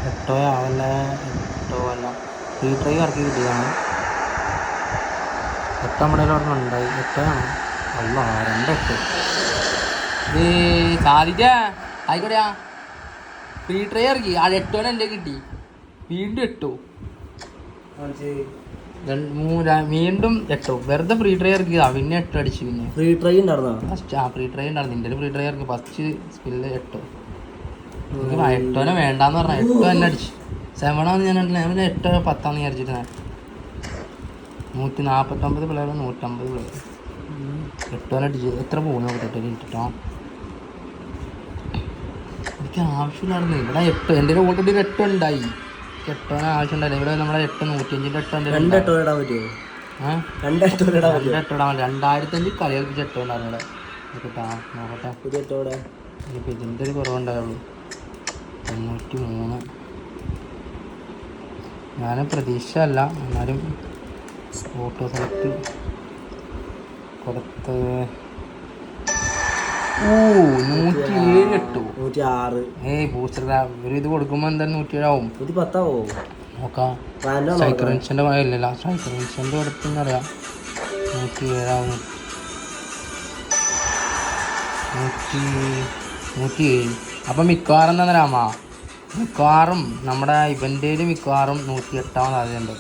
8 ആവല്ല 8 അല്ല free try ഇറക്കി കിട്ടിയതാണ്. 8 നമ്മുടെ ഒരെണ്ണം ഉണ്ടായി. 8 ആണ്. അല്ല 2 8 സാധിച്ച ആയിക്കോട്ടെയാ. ഫ്രീ ട്രൈ ഇറക്കി ആ 8 എൻ്റെ കിട്ടി. വീണ്ടും 8 വീണ്ടും 8 വെറുതെ ഫ്രീ ട്രൈ ഇറക്കിയതാ. പിന്നെ 8 അടിച്ചു. പിന്നെ ഫ്രീ ട്രൈ ഉണ്ടായിരുന്നോ? ഫസ്റ്റ് ഫ്രീ ട്രൈ ഉണ്ടായിരുന്നു. നിന്റെ ഫ്രീ ട്രൈ ഇറക്കി ഫസ്റ്റ് സ്കില്ല് 8. എനിക്ക് 8 വേണ്ടാന്ന് പറഞ്ഞാൽ 8 തന്നെ അടിച്ചു. 7 ആണെന്ന് ഞാൻ 8 10 വിചാരിച്ചിട്ട് 149 പ്ലെയർ 150 പ്ലെയർ 8 അടിച്ചു. എത്ര പോകുന്നു നോക്കട്ടെ ഇട്ടോ. എനിക്ക് ആവശ്യമില്ലായിരുന്നു. ഇവിടെ 8 എൻ്റെ ഓൾറെഡി 8 ഉണ്ടായി. 8 ആവശ്യം ഉണ്ടായില്ല. ഇവിടെ നമ്മളെ 8 105 8 2 8 ഇടാൻ പറ്റുമോ? 2 8 ഇടാൻ പറ്റുമോ? 2005 കളി കളിപ്പിച്ച 8 ഉണ്ടായിരുന്നു ഇവിടെ. കേട്ടാ നോക്കട്ടെ. പുതിയ 8 ഇനിയിപ്പോൾ ഇതിൻ്റെ ഒരു കുറവുണ്ടായുള്ളൂ. 93. ഞാൻ പ്രതീക്ഷ അല്ല, എന്നാലും ഓട്ടോ സെലക്ട് കൊടുത്ത് 107 ഇട്ടു. 106. ബൂസ്റ്റർ ഒരു ഇത് കൊടുക്കുമ്പോൾ എന്തായാലും 107 ആവും. 110 ആവോ നോക്കാം. സ്ട്രൈക്കർ ഇൻഷൻ്റെ ഇല്ലല്ല. സ്ട്രൈക്കർ ഇൻഷൻ്റെ കൊടുത്തെന്നറിയാം. 107 ആവും. 107. അപ്പം മിക്കവാറും എന്താ രാമാ, മിക്കവാറും നമ്മുടെ ഇവൻ്റെയിൽ മിക്കവാറും 108 ആവാൻ സാധ്യതയുണ്ട്.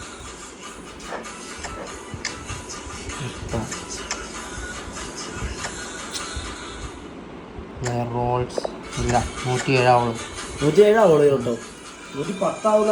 റോൾസ് ഇല്ല, 107 ആവുള്ളൂ. 107 ആവുള്ളൂ കേട്ടോ. 110 ആവുന്ന